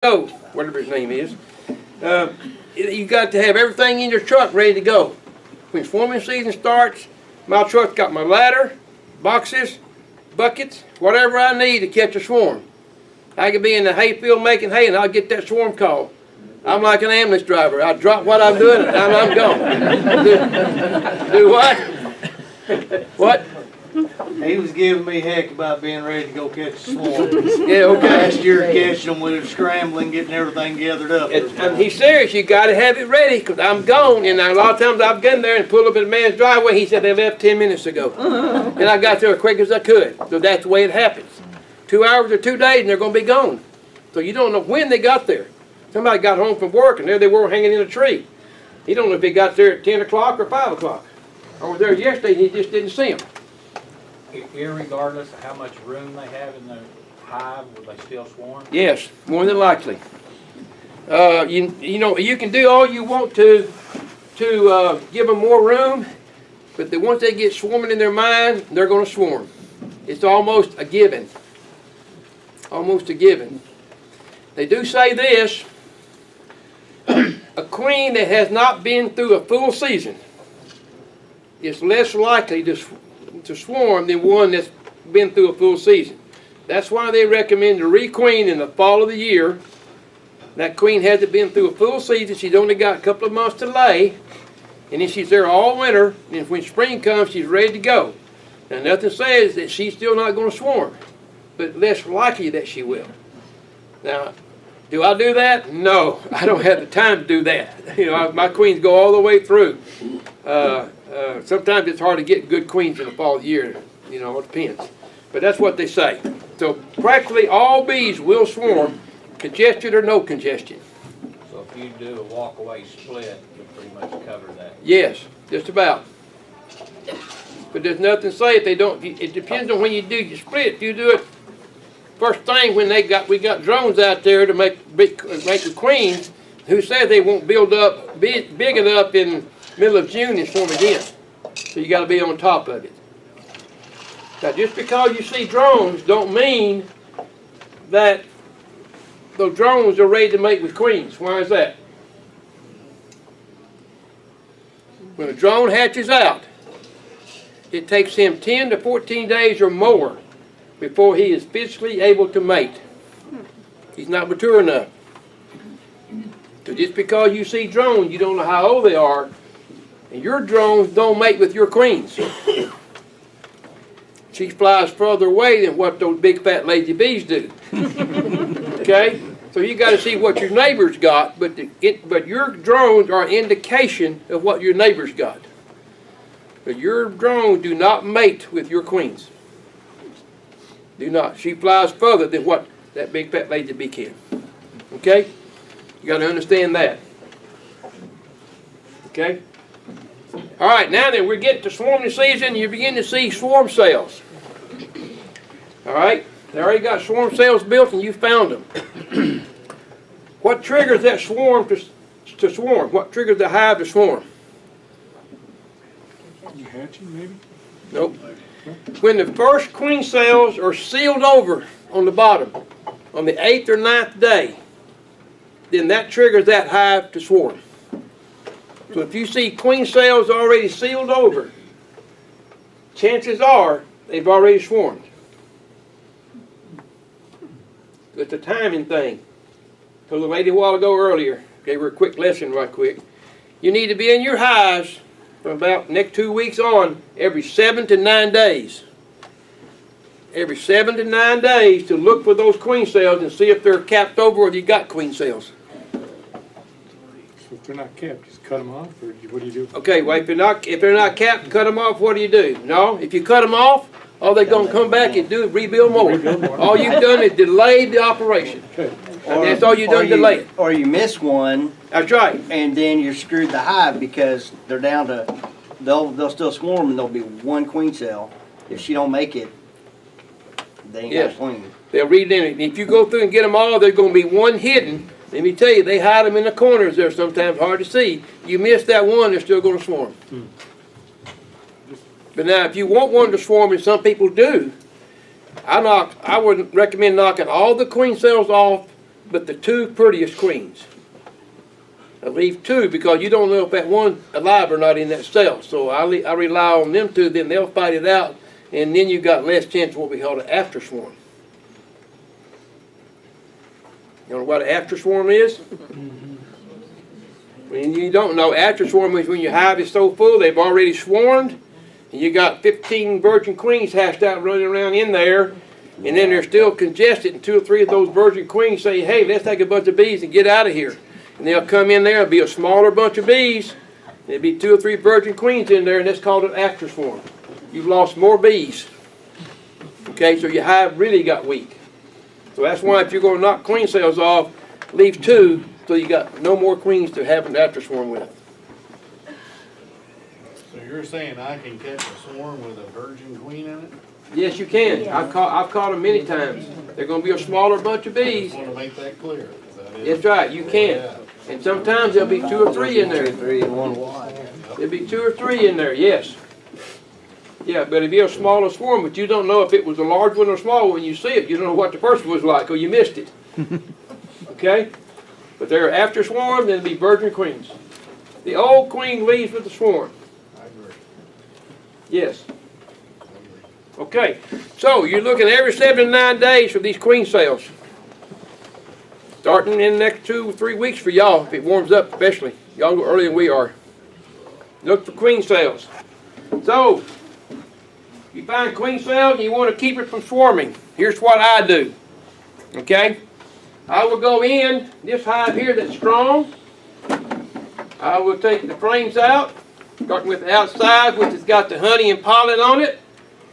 go, whatever his name is. You got to have everything in your truck ready to go. When swarming season starts, my truck's got my ladder, boxes, buckets, whatever I need to catch a swarm. I could be in the hayfield making hay and I'll get that swarm call. I'm like an ambulance driver. I drop what I'm doing and I'm gone. Do what? What? He was giving me heck about being ready to go catch a swarm. Yeah, okay. Last year catching them, we were scrambling, getting everything gathered up. And he's serious. You got to have it ready because I'm gone. And a lot of times I've gotten there and pulled up in a man's driveway. He said they left 10 minutes ago. And I got there as quick as I could. So that's the way it happens. 2 hours or 2 days and they're going to be gone. So you don't know when they got there. Somebody got home from work and there they were hanging in a tree. You don't know if they got there at 10 o'clock or 5 o'clock. I was there yesterday and he just didn't see them. Irregardless of how much room they have in the hive, will they still swarm? Yes, more than likely. You know, you can do all you want to give them more room, but once they get swarming in their mind, they're going to swarm. It's almost a given. Almost a given. They do say this, a queen that has not been through a full season is less likely to swarm than one that's been through a full season. That's why they recommend to re-queen in the fall of the year. That queen hasn't been through a full season. She's only got a couple of months to lay, and then she's there all winter, and when spring comes, she's ready to go. Now, nothing says that she's still not going to swarm, but less likely that she will. Now, do I do that? No, I don't have the time to do that. You know, my queens go all the way through. Sometimes it's hard to get good queens in the fall of the year. You know, it depends. But that's what they say. So practically all bees will swarm, congested or no congestion. So if you do a walk-away split, you pretty much cover that. Yes, just about. But there's nothing to say if they don't. It depends on when you do your split. If you do it first thing when we got drones out there to make the queens, who says they won't build up big enough in middle of June and swarm again. So you got to be on top of it. Now, just because you see drones don't mean that those drones are ready to mate with queens. Why is that? When a drone hatches out, it takes him 10 to 14 days or more before he is physically able to mate. He's not mature enough. So just because you see drones, you don't know how old they are, and your drones don't mate with your queens. She flies further away than what those big fat lazy bees do. Okay? So you got to see what your neighbors got, but your drones are an indication of what your neighbors got. But your drones do not mate with your queens. Do not. She flies further than what that big fat lazy bee can. Okay? You got to understand that. Okay? All right, now then, we're getting to swarming season. You begin to see swarm cells. All right? They already got swarm cells built and you found them. What triggers that swarm to swarm? What triggers the hive to swarm? You hatching, maybe? Nope. When the first queen cells are sealed over on the bottom, on the 8th or 9th day, then that triggers that hive to swarm. So if you see queen cells already sealed over, chances are they've already swarmed. It's a timing thing. Told the lady a while ago earlier, gave her a quick lesson right quick. You need to be in your hives from about next 2 weeks on every 7 to 9 days. Every 7 to 9 days to look for those queen cells and see if they're capped over or if you got queen cells. So if they're not capped, just cut them off, or what do you do? Okay, well, if they're not capped, cut them off, what do you do? No, if you cut them off, all they're going to come back and do is rebuild more. All you've done is delay the operation. Okay. That's all you've done, delay it. Or you miss one. That's right. And then you're screwed the hive because they're down to, they'll still swarm and there'll be one queen cell. If she don't make it, they ain't got a queen. They'll read in it. If you go through and get them all, there's going to be one hidden. Let me tell you, they hide them in the corners there sometimes, hard to see. You miss that one, they're still going to swarm. But now, if you want one to swarm, and some people do, I would recommend knocking all the queen cells off but the 2 prettiest queens. I leave 2 because you don't know if that one's alive or not in that cell. So I rely on them 2, then they'll fight it out, and then you got less chance of what we call an after swarm. You know what an after swarm is? When you don't know, after swarm is when your hive is so full they've already swarmed, and you got 15 virgin queens hatched out running around in there, and then they're still congested, and 2 or 3 of those virgin queens say, hey, let's take a bunch of bees and get out of here. And they'll come in there, it'll be a smaller bunch of bees, there'll be 2 or 3 virgin queens in there, and that's called an after swarm. You've lost more bees. Okay, so your hive really got weak. So that's why if you're going to knock queen cells off, leave 2 so you got no more queens to have an after swarm with. So you're saying I can catch a swarm with a virgin queen in it? Yes, you can. I've caught them many times. They're going to be a smaller bunch of I bees. just want to make that clear. That's right, you can. And sometimes there'll be 2 or 3 in there. 2 or 3 in one wad. There'll be 2 or 3 in there, yes. Yeah, but it'll be a smaller swarm, but you don't know if it was a large one or a small one when you see it. You don't know what the first one was like, or you missed it. Okay? But they're after swarm, then it'll be virgin queens. The old queen leaves with the swarm. I agree. Yes. Okay, so you're looking every 7 to 9 days for these queen cells. Starting in the next 2 or 3 weeks for y'all, if it warms up especially. Y'all go earlier than we are. Look for queen cells. So, you find queen cells and you want to keep it from swarming. Here's what I do. Okay? I will go in this hive here that's strong. I will take the frames out, starting with the outside, which has got the honey and pollen on it.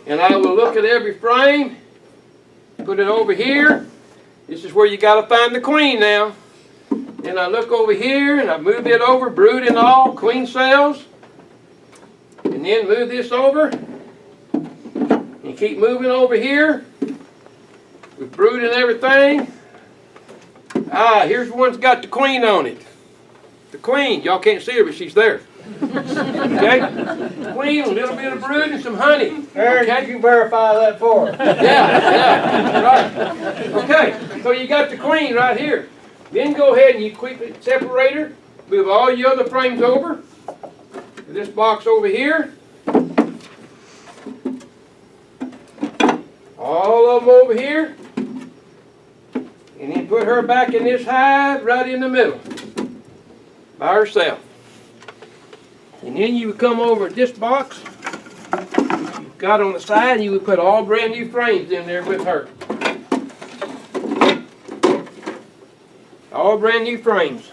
And I will look at every frame, put it over here. This is where you got to find the queen now. Then I look over here and I move it over, brood and all, queen cells. And then move this over. And keep moving over here with brood and everything. Ah, here's one that's got the queen on it. The queen, y'all can't see her, but she's there. Okay? Queen, a little bit of brood and some honey. Aaron, Okay? you can verify that for us. Yeah, right. Okay, so you got the queen right here. Then go ahead and you keep it separator. Move all your other frames over. This box over here. All of them over here. And then put her back in this hive right in the middle. By herself. And then you would come over at this box you've got on the side and you would put all brand new frames in there with her. All brand new frames.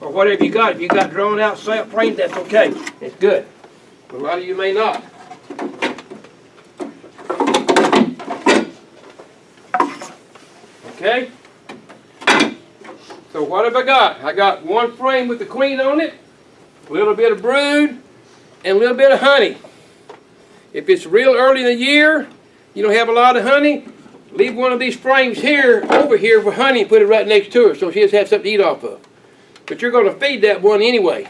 Or whatever you got. If you got drawn out frames, that's okay. It's good. But a lot of you may not. Okay? So what have I got? I got one frame with the queen on it, a little bit of brood, and a little bit of honey. If it's real early in the year, you don't have a lot of honey, leave one of these frames here, over here for honey, and put it right next to her so she has to have something to eat off of. But you're going to feed that one anyway.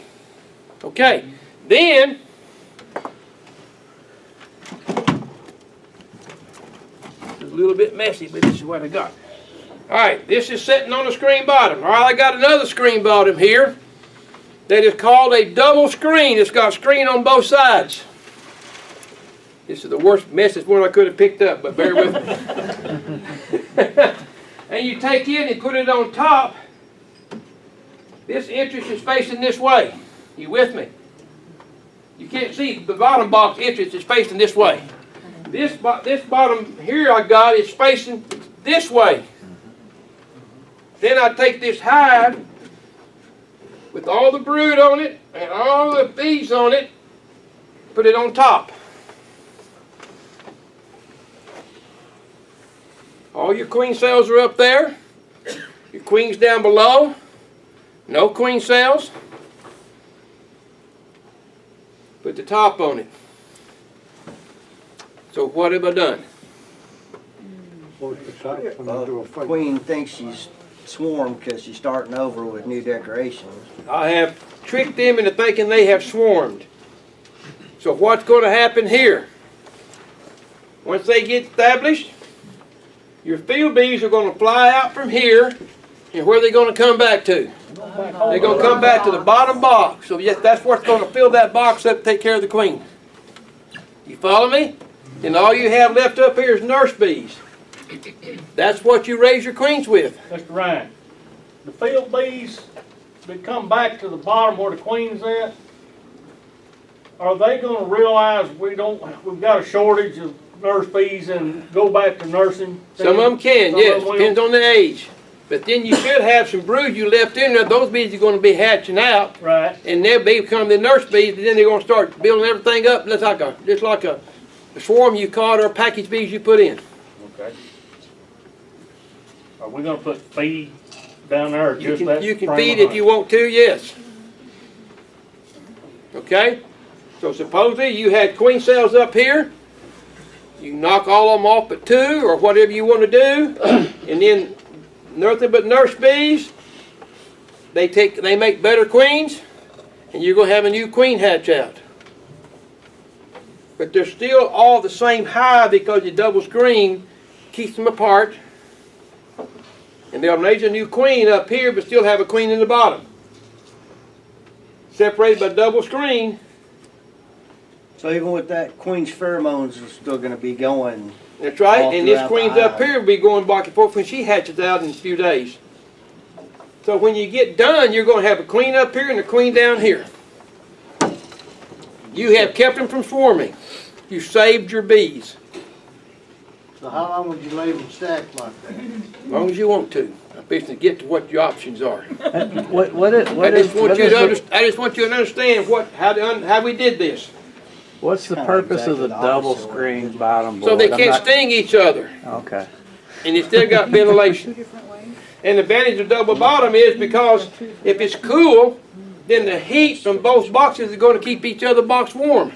Okay, then, it's a little bit messy, but this is what I got. Alright, this is sitting on the screen bottom. Alright, I got another screen bottom here that is called a double screen. It's got screen on both sides. This is the worst, messiest one I could have picked up, but bear with me. And you take it and put it on top. This entrance is facing this way. You with me? You can't see the bottom box entrance is facing this way. This bottom here I got is facing this way. Then I take this hive with all the brood on it and all the bees on it, put it on top. All your queen cells are up there. Your queen's down below. No queen cells. Put the top on it. So what have I done? What's the top when you do a fight? Queen thinks she's swarmed because she's starting over with new decorations. I have tricked them into thinking they have swarmed. So what's going to happen here? Once they get established, your field bees are going to fly out from here And where are they going to come back to? They're going to come back to the bottom box. So yes, that's what's going to fill that box up to take care of the queen. You follow me? And all you have left up here is nurse bees. That's what you raise your queens with. Mr. Ryan, the field bees that come back to the bottom where the queen's at, are they gonna realize we've got a shortage of nurse bees and go back to nursing? Some of them can, Some yes. of them will? Depends on the age. But then you should have some brood you left in there. Those bees are going to be hatching out. Right. And they'll become the nurse bees, and then they're going to start building everything up just like a swarm you caught or package bees you put in. Okay. Are we gonna put feed down there or just that? You can frame feed of if you want to, yes. Okay? So supposedly you had queen cells up here. You can knock all of them off but 2 or whatever you want to do. And then nothing but nurse bees. They make better queens. And you're going to have a new queen hatch out. But they're still all the same hive because you double screen keeps them apart. And they'll raise a new queen up here but still have a queen in the bottom. Separated by double screen. So even with that, queen's pheromones are still gonna be going. That's right. All And this throughout queen's the up hive. here will be going back and forth when she hatches out in a few days. So when you get done, you're going to have a queen up here and a queen down here. You have kept them from swarming. You saved your bees. So how long would you leave them stacked like that? As long as you want to. I'm fixing to get to what your options are. What I just want you to understand how we did this. what's the Kinda purpose exactly of the the double opposite way. screen bottom board? So they I'm can't not- sting each other. Okay. And you still got ventilation. And the advantage of double bottom is because if it's cool, then the heat from both boxes is going to keep each other box warm.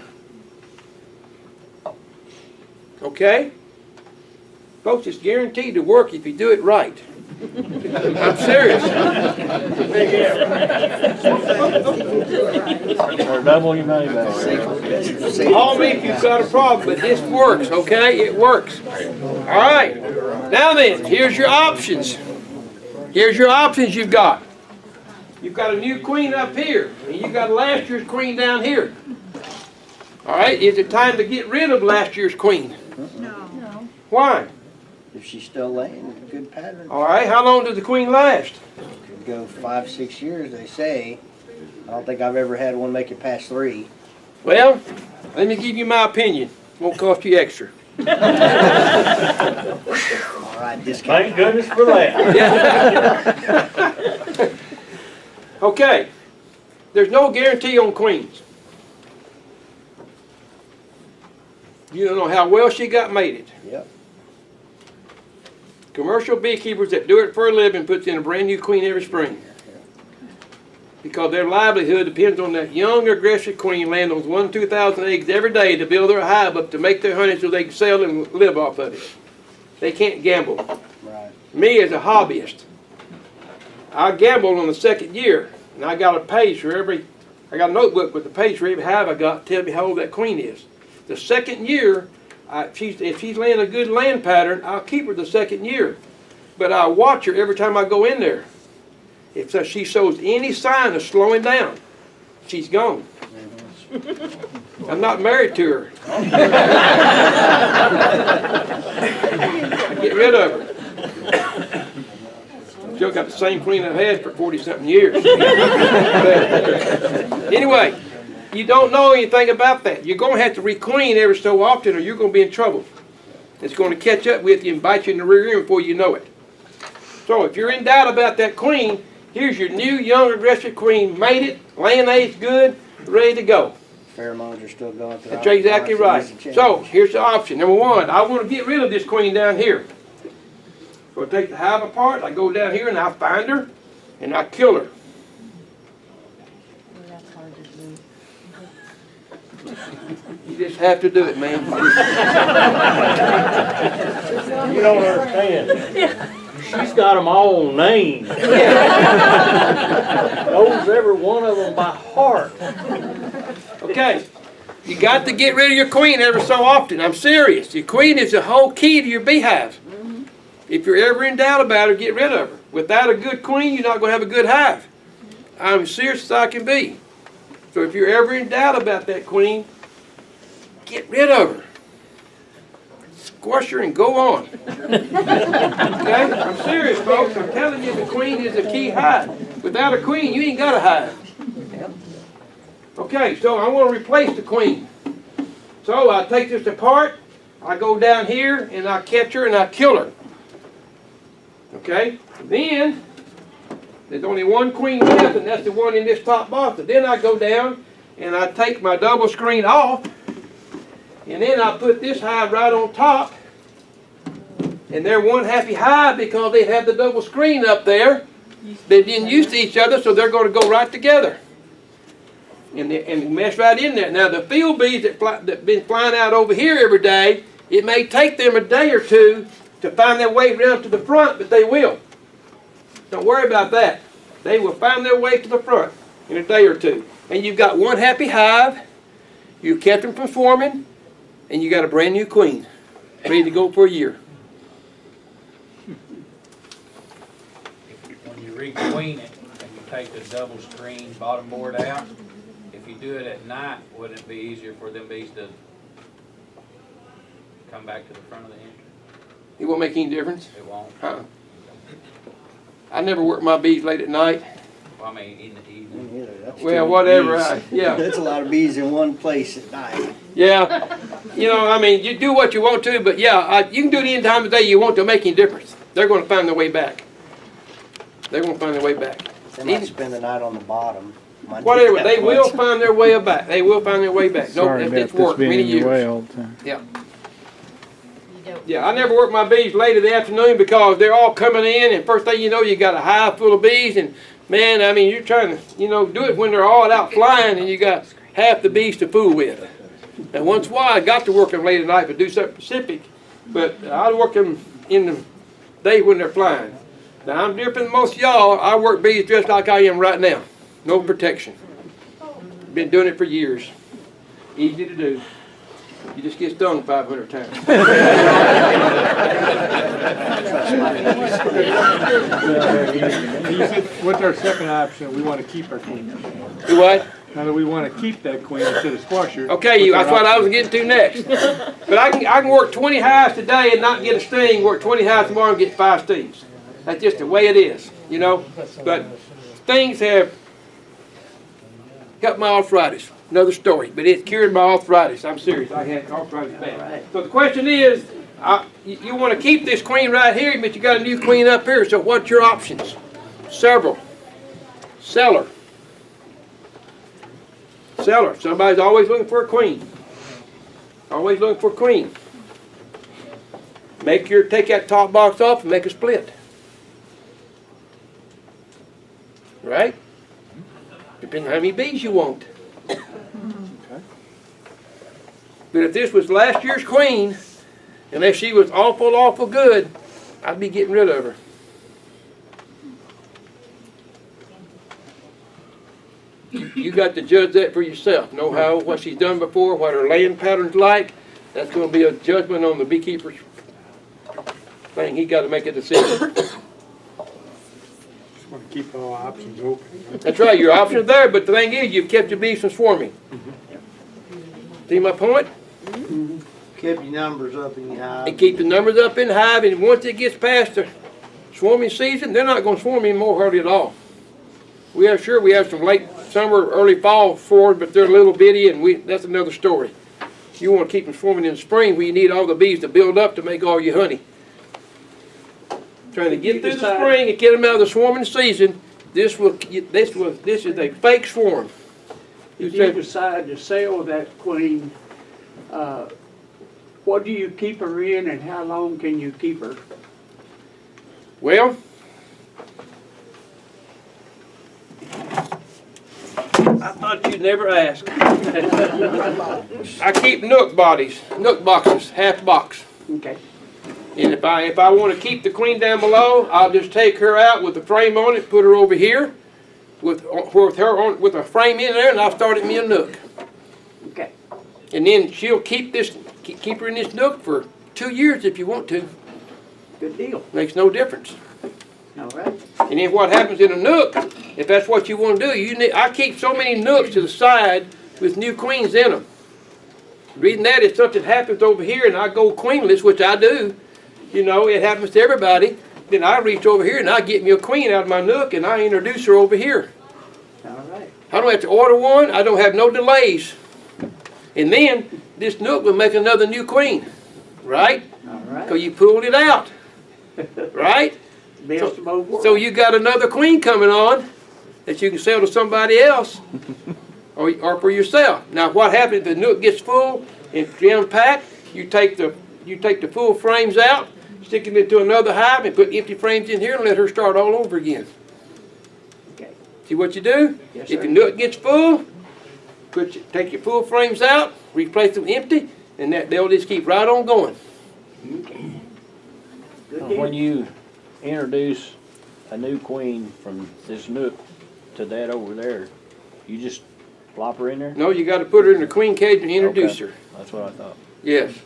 Okay? Folks, it's guaranteed to work if you do it right. I'm serious. Or double your money back. Call me if you've got a problem, but this works, okay? It works. All right. Now then, here's your options. Here's your options you've got. You've got a new queen up here, and you've got last year's queen down here. All right, is it time to get rid of last year's queen? No. Why? If she's still laying a good pattern, All right, how long does the queen last? could go 5-6 years, they say. I don't think I've ever had one make it past 3. Well, let me give you my opinion. Won't cost you extra. All right, discount. Thank goodness for that. Okay, there's no guarantee on queens. You don't know how well she got mated. Yep. Commercial beekeepers that do it for a living puts in a brand new queen every spring. Because their livelihood depends on that young, aggressive queen laying those 1,000-2,000 eggs every day to build their hive up to make their honey so they can sell and live off of it. They can't gamble. Right. Me as a hobbyist, I gambled on the second year, and I got a page for every, I got a notebook with the page for every hive I got to tell me how old that queen is. The second year, if she's laying a good land pattern, I'll keep her the second year. But I watch her every time I go in there. If she shows any sign of slowing down, she's gone. I'm not married to her. I get rid of her. Still got the same queen I've had for 40-something years. Anyway, you don't know anything about that. You're going to have to requeen every so often or you're going to be in trouble. It's going to catch up with you and bite you in the rear end before you know it. So if you're in doubt about that queen, here's your new, young, aggressive queen. Mated, laying eggs good, ready to go. Pheromones are still going through. That's exactly right. So here's the option. Number one, I want to get rid of this queen down here. So I take the hive apart, I go down here and I find her and I kill her. You just have to do it, man. You don't understand. She's got them all named. Knows every one of them by heart. Okay. You got to get rid of your queen every so often. I'm serious. Your queen is the whole key to your beehive. If you're ever in doubt about her, get rid of her. Without a good queen, you're not going to have a good hive. I'm as serious as I can be. So if you're ever in doubt about that queen, get rid of her. Squash her and go on. Okay? I'm serious, folks. I'm telling you, the queen is the key hive. Without a queen, you ain't got a hive. Okay, so I want to replace the queen. So I take this apart, I go down here, and I catch her and I kill her. Okay? Then, there's only one queen left, and that's the one in this top box. And then I go down, and I take my double screen off, and then I put this hive right on top. And they're one happy hive because they have the double screen up there. They didn't use to each other, so they're going to go right together. And mesh right in there. Now the field bees that been flying out over here every day, it may take them a day or two to find their way around to the front, but they will. Don't worry about that. They will find their way to the front in a day or two. And you've got one happy hive, you've kept them from swarming, and you got a brand new queen, ready to go for a year. When you requeen it and you take the double screen bottom board out, if you do it at night, wouldn't it be easier for them bees to come back to the front of the entry? It won't make any difference. It won't. I never work my bees late at night. Well, I mean, in the evening. Yeah, that's Well, too whatever. many bees. Yeah. That's a lot of bees in one place at night. Yeah. You know, I mean, you do what you want to, but yeah, you can do it any time of day you want to make any difference. They're going to find their way back. They're going to find their way back. They might spend the night on the bottom. Whatever, they will find their way back. They will find their way back. No, Sorry about it's this worked being many in your way years. all the time. Yeah. Yeah, I never work my bees late in the afternoon because they're all coming in, and first thing you know, you got a hive full of bees, and man, I mean, you're trying to, you know, do it when they're all out flying, and you got half the bees to fool with. And once in a while, I got to work them late at night to do something specific, but I work them in the day when they're flying. Now, I'm different than most of y'all. I work bees just like I am right now. No protection. Been doing it for years. Easy to do. You just get stung 500 times. What's our second option? We want to keep our queen. Do what? Now that we want to keep that queen instead of squash her. Okay, that's what I was getting to next. But I can work 20 hives today and not get a sting, work 20 hives tomorrow and get 5 stings. That's just the way it is, you know. But stings have got my arthritis. Another story, but it cured my arthritis. I'm serious. I had arthritis bad. So the question is, you want to keep this queen right here, but you got a new queen up here. So what's your options? Several. Sell her. Sell her. Somebody's always looking for a queen. Always looking for a queen. Take that top box off and make a split. Right? Depending on how many bees you want. But if this was last year's queen, and if she was awful good, I'd be getting rid of her. You got to judge that for yourself. Know what she's done before, what her laying pattern's like. That's going to be a judgment on the beekeeper's thing. He got to make a decision. Just want to keep all options open. That's right. Your option's there, but the thing is, you've kept your bees from swarming. See my point? Keep your numbers up in your hive. And keep the numbers up in the hive, and once it gets past the swarming season, they're not going to swarm anymore hardly at all. We have some late summer, early fall forward, but they're little bitty, and that's another story. You want to keep them swarming in the spring where you need all the bees to build up to make all your honey. Trying to get through the spring and get them out of the swarming season. This is a fake swarm. If you decide to sell that queen, what do you keep her in, and how long can you keep her? Well, I thought you'd never ask. I keep nook boxes, half box. Okay. And if I want to keep the queen down below, I'll just take her out with a frame on it, put her over here, with a frame in there, and I'll start it in me a nook. Okay. And then she'll keep her in this nook for 2 years if you want to. Good deal. Makes no difference. All right. And then what happens in a nook, if that's what you want to do, I keep so many nooks to the side with new queens in them. The reason that is something happens over here and I go queenless, which I do, you know, it happens to everybody, then I reach over here and I get me a queen out of my nook and I introduce her over here. All right. I don't have to order one, I don't have no delays. And then this nook will make another new queen, right? All right. Because you pulled it out, right? Best of both worlds. So you got another queen coming on that you can sell to somebody else or for yourself. Now what happens if the nook gets full and jam packed? You take the full frames out, stick them into another hive and put empty frames in here and let her start all over again. Okay. See what you do? Yes, If sir. your nook gets full, take your full frames out, replace them empty, and they'll just keep right on going. Okay. Good deal. When you introduce a new queen from this nook to that over there, you just plop her in there? No, you got to put her in the queen cage and introduce Okay. her. That's what I thought. Yes.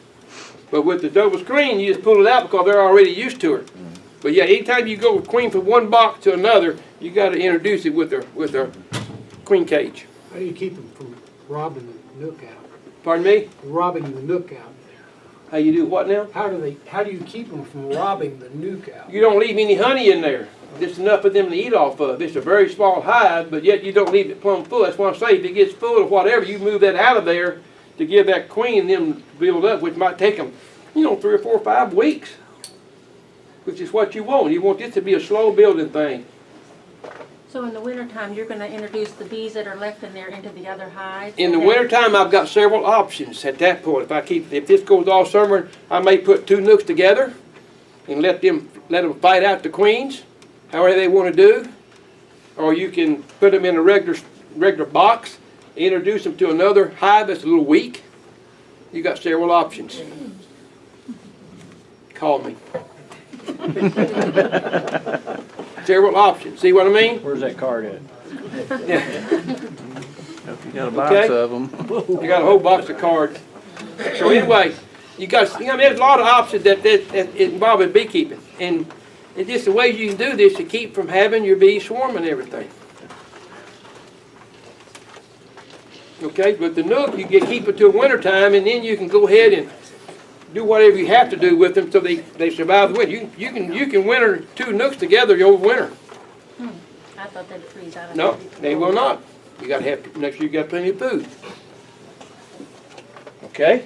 But with the double screen, you just pull it out because they're already used to her. But yeah, anytime you go queen from one box to another, you got to introduce it with her queen cage. How do you keep them from robbing the nook out? Pardon me? Robbing the nook out there. How you do what now? How do you keep them from robbing the nook out? You don't leave any honey in there. Just enough for them to eat off of. It's a very small hive, but yet you don't leave it plumb full. That's why I say if it gets full or whatever, you move that out of there to give that queen them build up, which might take them, 3 or 4 or 5 weeks, which is what you want. You want this to be a slow building thing. So in the wintertime, you're going to introduce the bees that are left in there into the other hives? In the wintertime, I've got several options at that point. If this goes all summer, I may put 2 nooks together and let them fight out the queens, however they want to do. Or you can put them in a regular box, introduce them to another hive that's a little weak. You got several options. Call me. Several options. See what I mean? Where's that card at? You got a box Okay. of them. I got a whole box of cards. So anyway, there's a lot of options that involve in beekeeping, and it's just the ways you can do this to keep from having your bees swarming and everything. Okay, but the nook you can keep it till winter time, and then you can go ahead and do whatever you have to do with them so they survive the winter. You can winter 2 nooks together over winter. I thought they'd freeze out. No, they will not. You got to have next year. You got plenty of food. Okay.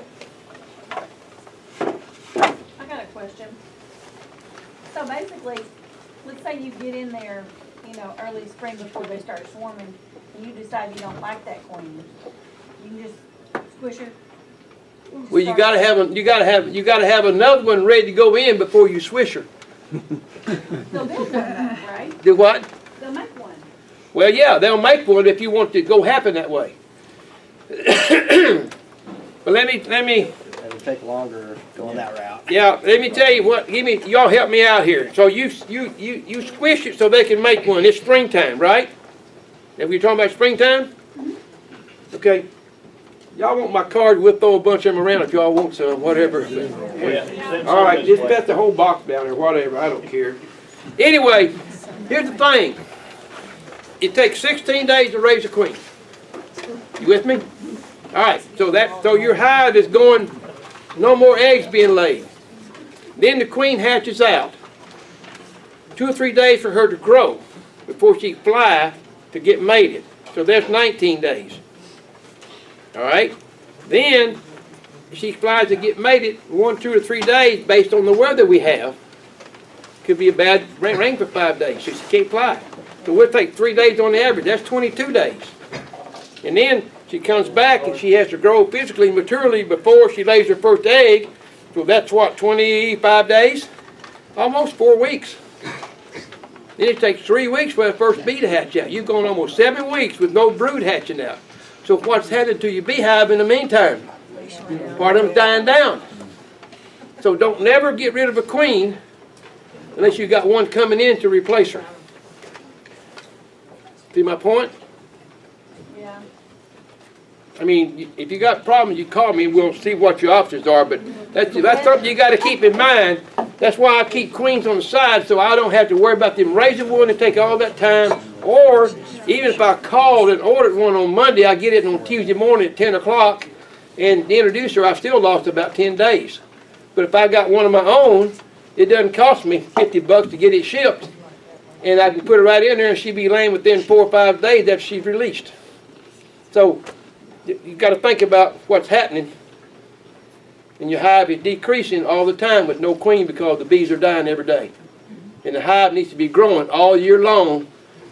I got a question. So basically, let's say you get in there, early spring before they start swarming, and you decide you don't like that queen. You can just squish her. Well, you gotta have another one ready to go in before you swish her. They'll build one, right? Do what? They'll make one. Well, yeah, they'll make one if you want to go happen that way. But let me. It would take longer going that route. Yeah, let me tell you what. Y'all help me out here. So you squish it so they can make one. It's springtime, right? If we're talking about springtime, okay. Y'all want my card? We'll throw a bunch of them around if y'all want some, whatever. All right, just pass the whole box down there, whatever. I don't care. Anyway, here's the thing. It takes 16 days to raise a queen. You with me? All right. So your hive is going. No more eggs being laid. Then the queen hatches out. 2 or 3 days for her to grow before she can fly to get mated. So that's 19 days. All right. Then she flies to get mated 1, 2, or 3 days based on the weather we have. Could be a bad rain for 5 days, so she can't fly. So we'll take 3 days on the average. That's 22 days. And then she comes back and she has to grow physically and maturely before she lays her first egg. So that's what, 25 days? Almost 4 weeks. Then it takes 3 weeks for the first bee to hatch out. You've gone almost 7 weeks with no brood hatching out. So what's happened to your beehive in the meantime? Part of them's dying down. So don't never get rid of a queen unless you got one coming in to replace her. See my point? Yeah. I mean, if you got problems, you call me and we'll see what your options are. But that's something you got to keep in mind. That's why I keep queens on the side, so I don't have to worry about them raising one and take all that time. Or even if I called and ordered one on Monday, I get it on Tuesday morning at 10 o'clock, and the introducer, I still lost about 10 days. But if I got one of my own, it doesn't cost me $50 to get it shipped. And I can put it right in there and she'll be laying within 4 or 5 days after she's released. So you got to think about what's happening. And your hive is decreasing all the time with no queen because the bees are dying every day. And the hive needs to be growing all year long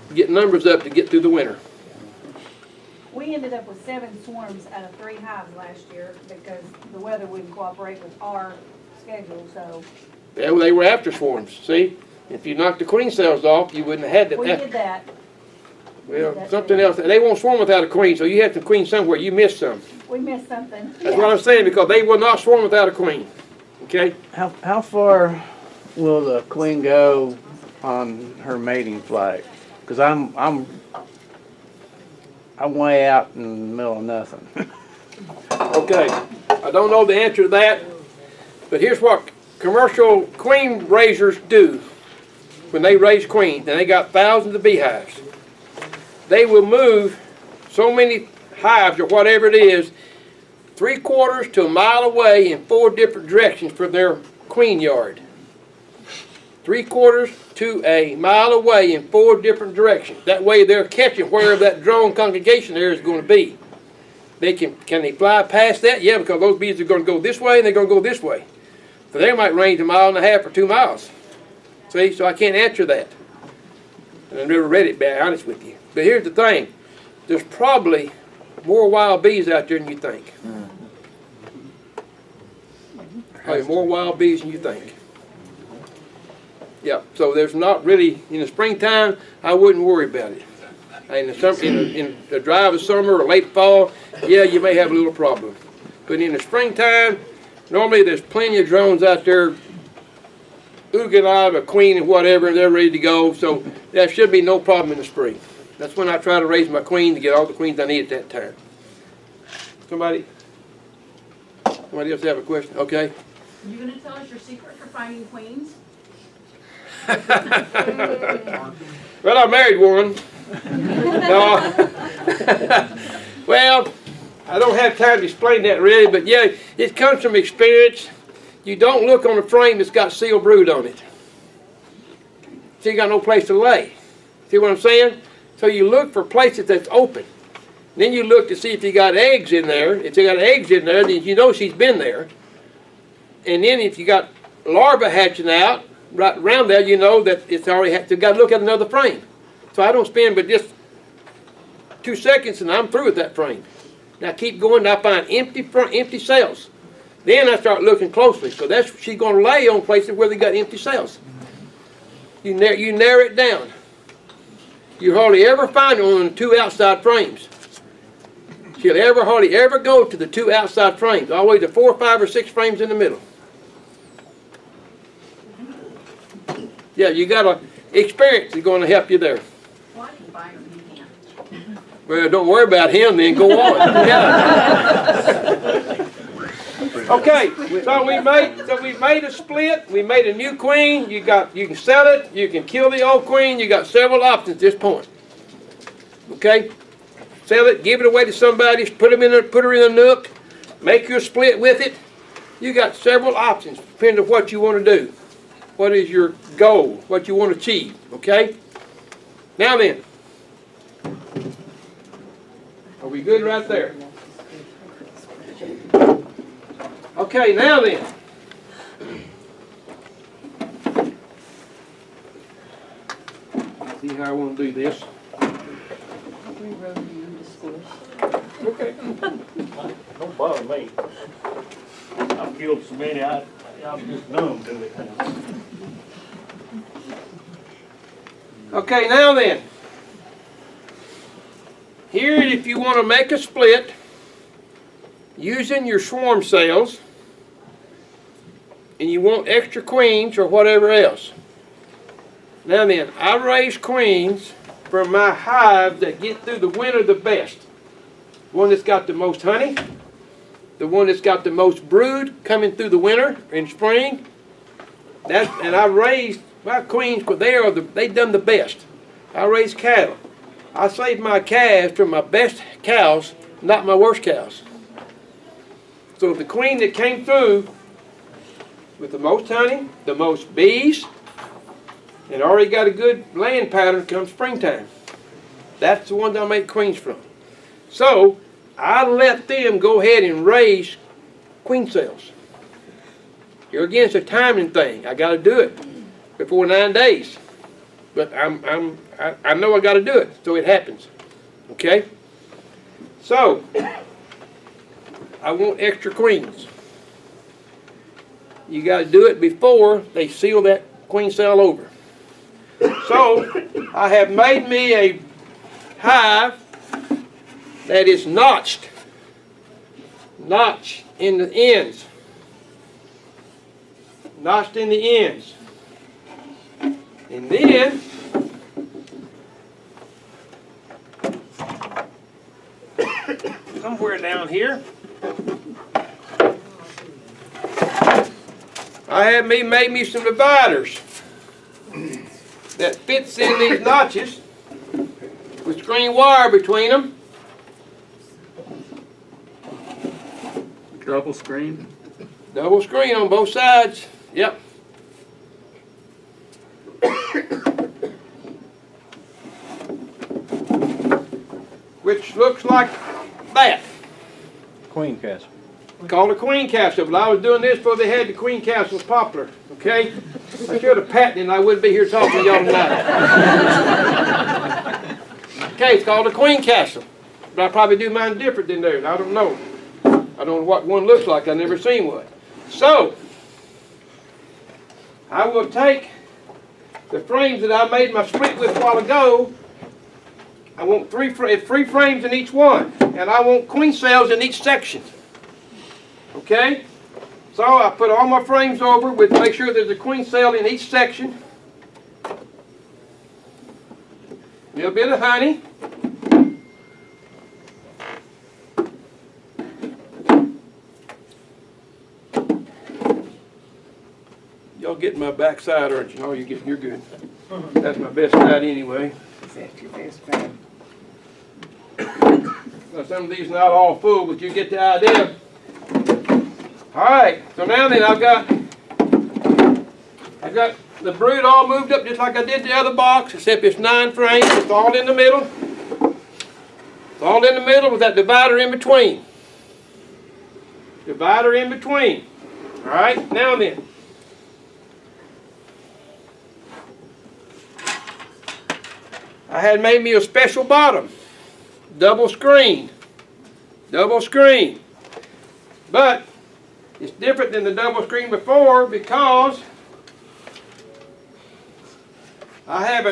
to get numbers up to get through the winter. We ended up with 7 swarms out of 3 hives last year because the weather wouldn't cooperate with our schedule, so. Yeah, well, they were after swarms, see? If you knocked the queen cells off, you wouldn't have had that. We did that. Well, something else. They won't swarm without a queen, so you have some queen somewhere. You missed some. We missed something. That's what I'm saying, because they will not swarm without a queen. Okay? How far will the queen go on her mating flight? Because I'm way out in the middle of nothing. Okay. I don't know the answer to that, but here's what commercial queen raisers do when they raise queens, and they got thousands of beehives. They will move so many hives or whatever it is, 3/4 to a mile away in 4 different directions from their queen yard. 3/4 to a mile away in 4 different directions. That way they're catching wherever that drone congregation there is going to be. They can they fly past that? Yeah, because those bees are going to go this way and they're going to go this way. So they might range 1.5 miles or 2 miles. See, so I can't answer that. And I've never read it, to be honest with you. But here's the thing. There's probably more wild bees out there than you think. Probably more wild bees than you think. Yeah, so there's not really, in the springtime, I wouldn't worry about it. In the dry of the summer or late fall, yeah, you may have a little problem. But in the springtime, normally there's plenty of drones out there ooging out a queen and whatever, and they're ready to go, so there should be no problem in the spring. That's when I try to raise my queen to get all the queens I need at that time. Somebody else have a question? Okay. You gonna tell us your secret for finding queens? Well, I married one. No. Well, I don't have time to explain that really, but yeah, it comes from experience. You don't look on a frame that's got sealed brood on it. So you got no place to lay. See what I'm saying? So you look for places that's open. Then you look to see if you got eggs in there. If you got eggs in there, then you know she's been there. And then if you got larvae hatching out right around there, you know that it's already hatched. You got to look at another frame. So I don't spend but just 2 seconds and I'm through with that frame. Now keep going and I find empty cells. Then I start looking closely. So that's she's going to lay on places where they got empty cells. You narrow it down. You hardly ever find it on the 2 outside frames. She'll hardly ever go to the 2 outside frames. Always the 4, 5, or 6 frames in the middle. Yeah, you got to experience is going to help you there. Well, I can find them, you can't. Well, don't worry about him then. Go on. Yeah. Okay, so we made a split. We made a new queen. You can sell it. You can kill the old queen. You got several options at this point. Okay, sell it, give it away to somebody, put her in a nook, make your split with it. You got several options depending on what you want to do. What is your goal? What you want to achieve? Okay. Now then, are we good right there? Okay, now then. See how I want to do this. Okay. Don't bother me. I've killed so many, I'm just numb to it now. Okay, now then. Here, if you want to make a split using your swarm cells, and you want extra queens or whatever else. Now then, I raise queens from my hives that get through the winter the best. The one that's got the most honey, the one that's got the most brood coming through the winter and spring, And I raised my queens, because they done the best. I raised cattle. I saved my calves from my best cows, not my worst cows. So the queen that came through with the most honey, the most bees, and already got a good land pattern come springtime. That's the ones I make queens from. So I let them go ahead and raise queen cells. Here again, it's a timing thing. I got to do it before 9 days. But I know I got to do it, so it happens. Okay? So I want extra queens. You got to do it before they seal that queen cell over. So I have made me a hive that is notched in the ends. Notched in the ends. And then somewhere down here I have made me some dividers that fits in these notches with screen wire between them. Double screen? Double screen on both sides. Yep. Which looks like that. Queen castle. Called a queen castle, but I was doing this before they had the queen castle popular. Okay? I should have patented and I wouldn't be here talking to y'all tonight. Okay, it's called a queen castle. But I probably do mine different than theirs. I don't know. I don't know what one looks like. I've never seen one. So, I will take the frames that I made my split with a while ago. I want three frames in each one. And I want queen cells in each section. Okay? So I put all my frames over with, make sure there's a queen cell in each section. A little bit of honey. Y'all get my back side, aren't you? No, you're good. That's my best side anyway. That's your best friend. Now some of these are not all full, but you get the idea. Alright, so now then I've got the brood all moved up just like I did the other box, except it's 9 frames. It's all in the middle. It's all in the middle with that divider in between. Divider in between. Alright, now then. I had made me a special bottom. Double screen. Double screen. But it's different than the double screen before because I have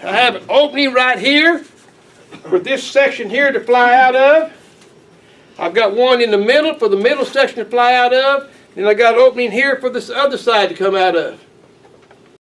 an opening right here for this section here to fly out of. I've got one in the middle for the middle section to fly out of. And I got an opening here for this other side to come out of.